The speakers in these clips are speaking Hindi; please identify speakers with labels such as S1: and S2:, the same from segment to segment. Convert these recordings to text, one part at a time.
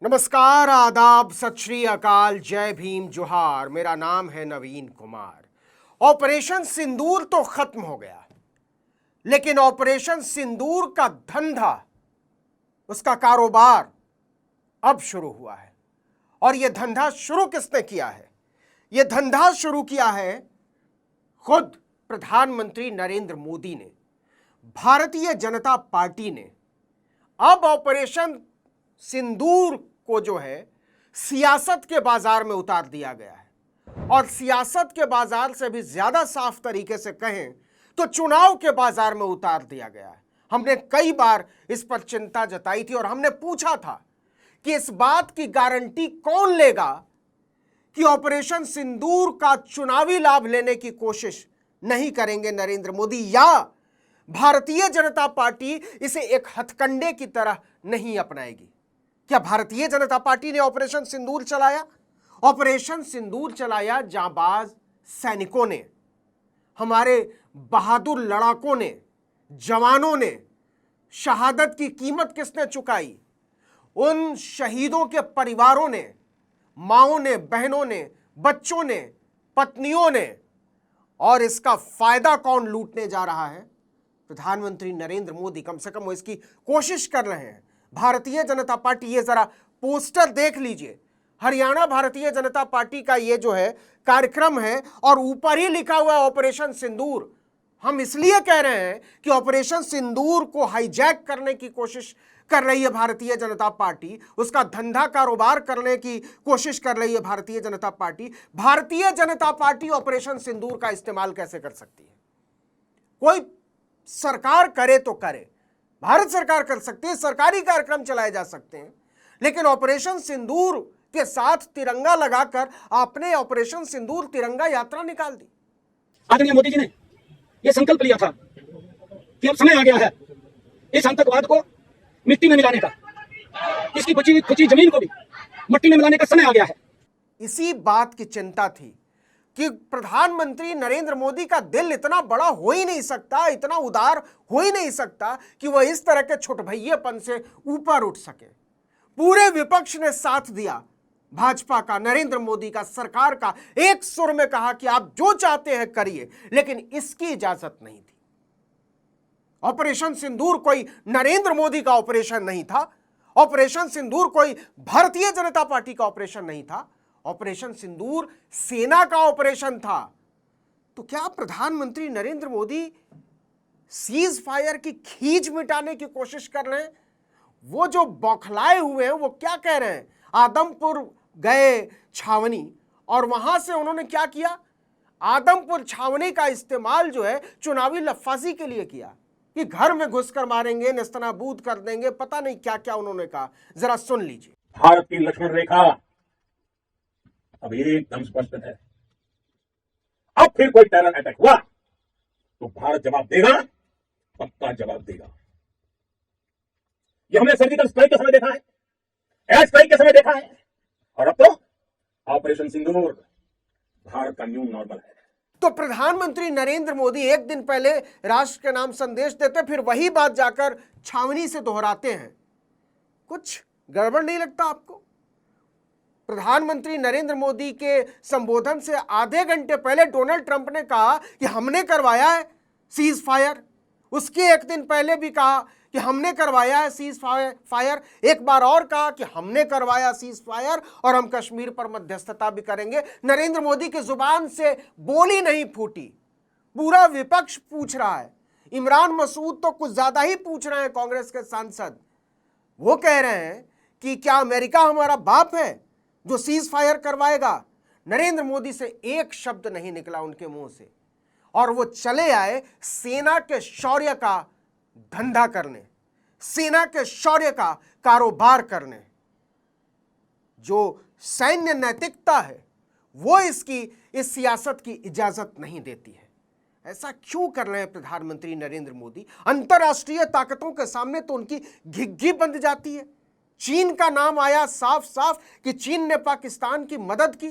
S1: नमस्कार, आदाब, सत श्री अकाल, जय भीम, जोहार। मेरा नाम है नवीन कुमार। ऑपरेशन सिंदूर तो खत्म हो गया, लेकिन ऑपरेशन सिंदूर का धंधा, उसका कारोबार अब शुरू हुआ है। और यह धंधा शुरू किसने किया है? यह धंधा शुरू किया है खुद प्रधानमंत्री नरेंद्र मोदी ने, भारतीय जनता पार्टी ने। अब ऑपरेशन सिंदूर को जो है सियासत के बाजार में उतार दिया गया है, और सियासत के बाजार से भी ज्यादा साफ तरीके से कहें तो चुनाव के बाजार में उतार दिया गया है। हमने कई बार इस पर चिंता जताई थी और हमने पूछा था कि इस बात की गारंटी कौन लेगा कि ऑपरेशन सिंदूर का चुनावी लाभ लेने की कोशिश नहीं करेंगे नरेंद्र मोदी, या भारतीय जनता पार्टी इसे एक हथकंडे की तरह नहीं अपनाएगी। क्या भारतीय जनता पार्टी ने ऑपरेशन सिंदूर चलाया? ऑपरेशन सिंदूर चलाया जांबाज सैनिकों ने, हमारे बहादुर लड़ाकों ने, जवानों ने। शहादत की कीमत किसने चुकाई? उन शहीदों के परिवारों ने, माओं ने, बहनों ने, बच्चों ने, पत्नियों ने। और इसका फायदा कौन लूटने जा रहा है? प्रधानमंत्री नरेंद्र मोदी। कम से कम वो इसकी कोशिश कर रहे हैं। भारतीय जनता पार्टी, ये जरा पोस्टर देख लीजिए, हरियाणा भारतीय जनता पार्टी का ये जो है कार्यक्रम है, और ऊपर ही लिखा हुआ है ऑपरेशन सिंदूर। हम इसलिए कह रहे हैं कि ऑपरेशन सिंदूर को हाईजैक करने की कोशिश कर रही है भारतीय जनता पार्टी, उसका धंधा कारोबार करने की कोशिश कर रही है Bharatiya Janata party. Bharatiya Janata party operation सिंदूर का इस्तेमाल कैसे कर सकती है? कोई सरकार करे तो करे, भारत सरकार कर सकती है, सरकारी कार्यक्रम चलाए जा सकते हैं, लेकिन ऑपरेशन सिंदूर के साथ तिरंगा लगाकर आपने ऑपरेशन सिंदूर तिरंगा यात्रा निकाल दी।
S2: आदरणीय मोदी जी ने यह संकल्प लिया था कि अब समय आ गया है इस आतंकवाद को मिट्टी में मिलाने का, इसकी बची जमीन को भी मिट्टी में मिलाने का समय आ गया है।
S1: इसी बात की चिंता थी कि प्रधानमंत्री नरेंद्र मोदी का दिल इतना बड़ा हो ही नहीं सकता, इतना उदार हो ही नहीं सकता कि वह इस तरह के छुटभैयेपन से ऊपर उठ सके। पूरे विपक्ष ने साथ दिया, भाजपा का, नरेंद्र मोदी का, सरकार का, एक सुर में कहा कि आप जो चाहते हैं करिए, लेकिन इसकी इजाजत नहीं थी। ऑपरेशन सिंदूर कोई नरेंद्र मोदी का ऑपरेशन नहीं था। ऑपरेशन सिंदूर कोई भारतीय जनता पार्टी का ऑपरेशन नहीं था। ऑपरेशन सिंदूर सेना का ऑपरेशन था। तो क्या प्रधानमंत्री नरेंद्र मोदी सीज फायर की खींच मिटाने की कोशिश कर रहे हैं? वो जो बौखलाए हुए हैं वो क्या कह रहे हैं? आदमपुर गए छावनी, और वहां से उन्होंने क्या किया? आदमपुर छावनी का इस्तेमाल जो है चुनावी लफाजी के लिए किया कि घर में घुसकर मारेंगे, नेस्तनाबूद कर देंगे, पता नहीं क्या क्या उन्होंने कहा। जरा सुन लीजिए।
S2: भारत की लक्ष्मण रेखा अब एकदम स्पष्ट है। अब फिर कोई टेरर अटैक हुआ तो भारत जवाब देगा, पक्का जवाब देगा। ये हमने सर्जिकल स्ट्राइक के समय देखा है, एयर स्ट्राइक के समय देखा है, और अब तो ऑपरेशन सिंदूर भारत का न्यू नॉर्मल है।
S1: तो प्रधानमंत्री नरेंद्र मोदी एक दिन पहले राष्ट्र के नाम संदेश देते, फिर वही बात जाकर छावनी से दोहराते हैं। कुछ गड़बड़ नहीं लगता आपको? प्रधानमंत्री नरेंद्र मोदी के संबोधन से आधे घंटे पहले डोनाल्ड ट्रंप ने कहा कि हमने करवाया है सीज फायर। उसके एक दिन पहले भी कहा कि हमने करवाया है सीज फायर। एक बार और कहा कि हमने करवाया सीज फायर और हम कश्मीर पर मध्यस्थता भी करेंगे। नरेंद्र मोदी की जुबान से बोली नहीं फूटी। पूरा विपक्ष पूछ रहा है। इमरान मसूद तो कुछ ज्यादा ही पूछ रहे हैं, कांग्रेस के सांसद। वो कह रहे हैं कि क्या अमेरिका हमारा बाप है जो सीज फायर करवाएगा? नरेंद्र मोदी से एक शब्द नहीं निकला उनके मुंह से, और वो चले आए सेना के शौर्य का धंधा करने, सेना के शौर्य का कारोबार करने। जो सैन्य नैतिकता है वो इसकी इस सियासत की इजाजत नहीं देती है। ऐसा क्यों कर रहे हैं प्रधानमंत्री नरेंद्र मोदी? अंतरराष्ट्रीय ताकतों के सामने तो उनकी घिघी बंध जाती है। चीन का नाम आया साफ साफ कि चीन ने पाकिस्तान की मदद की,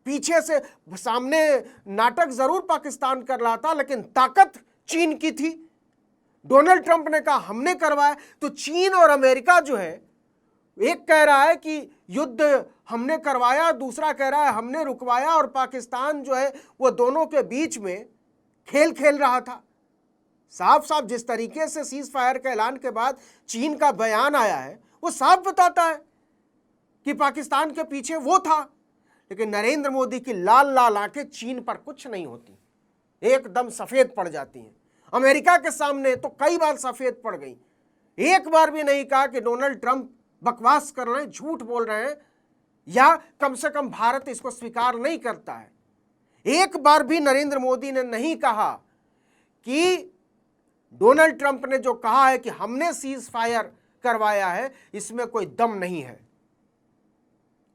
S1: पीछे से सामने नाटक जरूर पाकिस्तान कर रहा था, लेकिन ताकत चीन की थी। डोनाल्ड ट्रंप ने कहा हमने करवाया, तो चीन और अमेरिका जो है, एक कह रहा है कि युद्ध हमने करवाया, दूसरा कह रहा है हमने रुकवाया, और पाकिस्तान जो है वो दोनों के बीच में खेल खेल रहा था। साफ साफ जिस तरीके से सीज फायर के ऐलान के बाद चीन का बयान आया है, वो साफ बताता है कि पाकिस्तान के पीछे वो था। लेकिन नरेंद्र मोदी की लाल लाल आंखें चीन पर कुछ नहीं होती, एकदम सफेद पड़ जाती हैं। अमेरिका के सामने तो कई बार सफेद पड़ गई, एक बार भी नहीं कहा कि डोनाल्ड ट्रंप बकवास कर रहे हैं, झूठ बोल रहे हैं, या कम से कम भारत इसको स्वीकार नहीं करता है। एक बार भी नरेंद्र मोदी ने नहीं कहा कि डोनाल्ड ट्रंप ने जो कहा है कि हमने सीज फायर करवाया है, इसमें कोई दम नहीं है।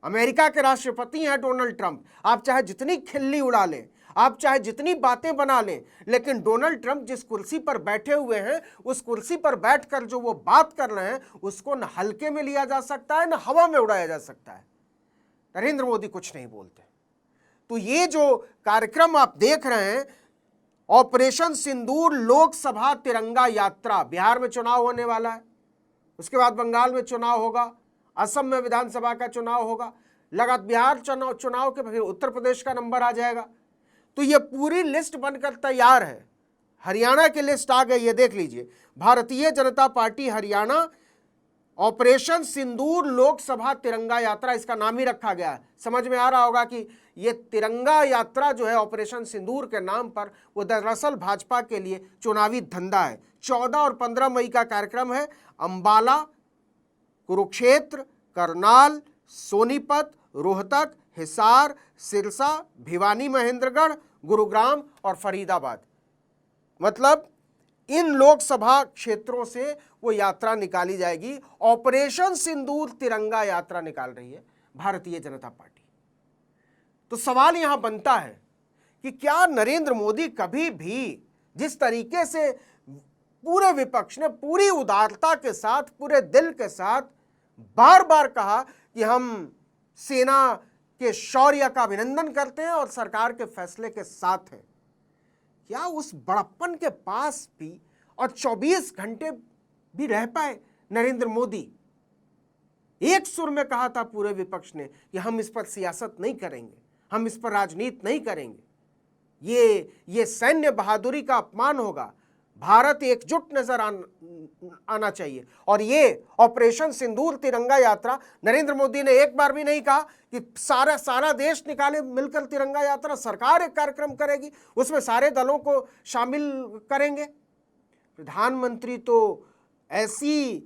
S1: अमेरिका के राष्ट्रपति हैं डोनाल्ड ट्रंप, आप चाहे जितनी खिल्ली उड़ा लें, आप चाहे जितनी बातें बना लें, लेकिन डोनाल्ड ट्रंप जिस कुर्सी पर बैठे हुए हैं, उस कुर्सी पर बैठकर जो वो बात कर रहे हैं, उसको न हल्के में लिया जा सकता है, न हवा में उड़ाया जा सकता है। नरेंद्र मोदी कुछ नहीं बोलते। तो ये जो कार्यक्रम आप देख रहे हैं, ऑपरेशन सिंदूर लोकसभा तिरंगा यात्रा, बिहार में चुनाव होने वाला है, उसके बाद बंगाल में चुनाव होगा, असम में विधानसभा का चुनाव होगा, लगातार बिहार चुनाव के फिर उत्तर प्रदेश का नंबर आ जाएगा। तो ये पूरी लिस्ट बनकर तैयार है। हरियाणा की लिस्ट आ गई है, देख लीजिए। भारतीय जनता पार्टी हरियाणा ऑपरेशन सिंदूर लोकसभा तिरंगा यात्रा, इसका नाम ही रखा गया है। समझ में आ रहा होगा कि ये तिरंगा यात्रा जो है ऑपरेशन सिंदूर के नाम पर, वो दरअसल भाजपा के लिए चुनावी धंधा है। 14 और 15 मई का कार्यक्रम है। अंबाला, कुरुक्षेत्र, करनाल, सोनीपत, रोहतक, हिसार, सिरसा, भिवानी महेंद्रगढ़, गुरुग्राम और फरीदाबाद, मतलब इन लोकसभा क्षेत्रों से वो यात्रा निकाली जाएगी। ऑपरेशन सिंदूर तिरंगा यात्रा निकाल रही है भारतीय जनता पार्टी। तो सवाल यहां बनता है कि क्या नरेंद्र मोदी कभी भी जिस तरीके से पूरे विपक्ष ने पूरी उदारता के साथ, पूरे दिल के साथ बार बार कहा कि हम सेना के शौर्य का अभिनंदन करते हैं और सरकार के फैसले के साथ हैं, क्या उस बड़प्पन के पास भी और 24 घंटे भी रह पाए नरेंद्र मोदी? एक सुर में कहा था पूरे विपक्ष ने कि हम इस पर सियासत नहीं करेंगे, हम इस पर राजनीति नहीं करेंगे, ये सैन्य बहादुरी का अपमान होगा, भारत एकजुट नजर आना चाहिए। और ये ऑपरेशन सिंदूर तिरंगा यात्रा, नरेंद्र मोदी ने एक बार भी नहीं कहा कि सारा देश निकाले मिलकर तिरंगा यात्रा, सरकार एक कार्यक्रम करेगी, उसमें सारे दलों को शामिल करेंगे। प्रधानमंत्री तो ऐसी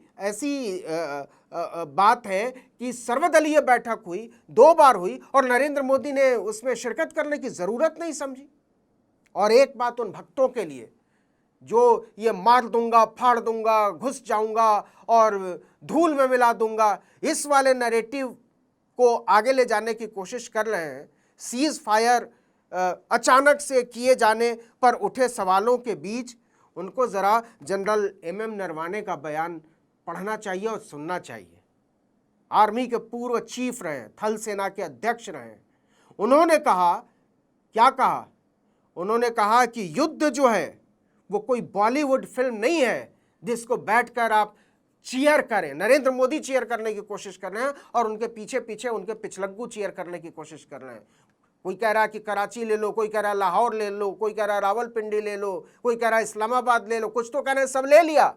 S1: बात है कि सर्वदलीय बैठक हुई, 2 बार हुई, और नरेंद्र मोदी ने उसमें शिरकत करने की जरूरत नहीं समझी। और एक बात उन भक्तों के लिए जो ये मार दूंगा, फाड़ दूंगा, घुस जाऊंगा और धूल में मिला दूंगा, इस वाले नैरेटिव को आगे ले जाने की कोशिश कर रहे हैं। सीज फायर अचानक से किए जाने पर उठे सवालों के बीच उनको ज़रा जनरल MM नरवाने का बयान पढ़ना चाहिए और सुनना चाहिए। आर्मी के पूर्व चीफ रहे, थल सेना के अध्यक्ष रहे। उन्होंने कहा, क्या कहा? उन्होंने कहा कि युद्ध जो है वो कोई बॉलीवुड फिल्म नहीं है जिसको बैठकर आप चीयर करें। नरेंद्र मोदी चीयर करने की कोशिश कर रहे हैं और उनके पीछे पीछे उनके पिछलग्गू चीयर करने की कोशिश कर रहे हैं। कोई कह रहा है कि कराची ले लो, कोई कह रहा है लाहौर ले लो, कोई कह रहा है रावलपिंडी ले लो, कोई कह रहा है इस्लामाबाद ले लो, कुछ तो कह रहे हैं सब ले लिया,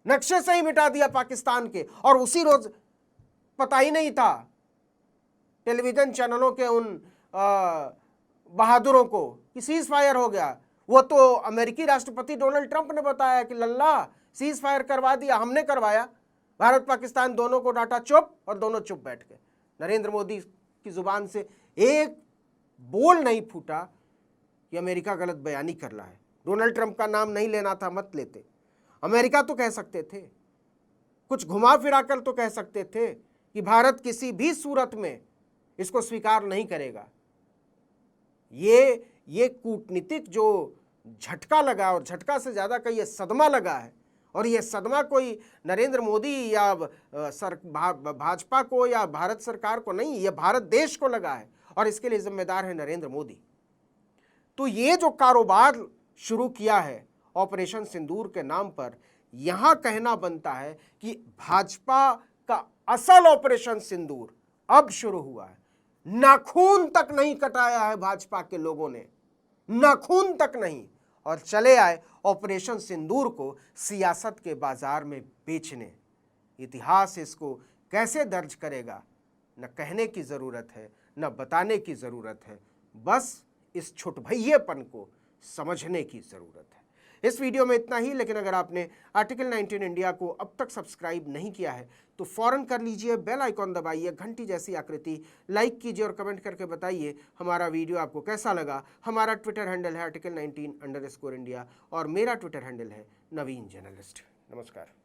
S1: नक्शे से ही मिटा दिया पाकिस्तान के। और उसी रोज पता ही नहीं था टेलीविजन चैनलों के उन बहादुरों को कि सीज फायर हो गया। वो तो अमेरिकी राष्ट्रपति डोनाल्ड ट्रंप ने बताया कि लल्ला सीज फायर करवा दिया, हमने करवाया। भारत पाकिस्तान दोनों को डांटा चुप, और दोनों चुप बैठ गए। नरेंद्र मोदी की जुबान से एक बोल नहीं फूटा कि अमेरिका गलत बयानी कर रहा है। डोनाल्ड ट्रंप का नाम नहीं लेना था, मत लेते। अमेरिका तो कह सकते थे, कुछ घुमा फिरा कर तो कह सकते थे कि भारत किसी भी सूरत में इसको स्वीकार नहीं करेगा। ये कूटनीतिक जो झटका लगा, और झटका से ज़्यादा का ये सदमा लगा है, और ये सदमा कोई नरेंद्र मोदी या भाजपा को या भारत सरकार को नहीं, ये भारत देश को लगा है। और इसके लिए जिम्मेदार है नरेंद्र मोदी। तो ये जो कारोबार शुरू किया है ऑपरेशन सिंदूर के नाम पर, यहां कहना बनता है कि भाजपा का असल ऑपरेशन सिंदूर अब शुरू हुआ है। नाखून तक नहीं कटाया है भाजपा के लोगों ने, नाखून तक नहीं, और चले आए ऑपरेशन सिंदूर को सियासत के बाजार में बेचने। इतिहास इसको कैसे दर्ज करेगा, न कहने की जरूरत है न बताने की जरूरत है, बस इस छुटभैयेपन को समझने की जरूरत है। इस वीडियो में इतना ही, लेकिन अगर आपने आर्टिकल 19 इंडिया को अब तक सब्सक्राइब नहीं किया है तो फौरन कर लीजिए, बेल आइकॉन दबाइए, घंटी जैसी आकृति, लाइक कीजिए और कमेंट करके बताइए हमारा वीडियो आपको कैसा लगा। हमारा ट्विटर हैंडल है article19_India और मेरा ट्विटर हैंडल है नवीन जर्नलिस्ट। नमस्कार।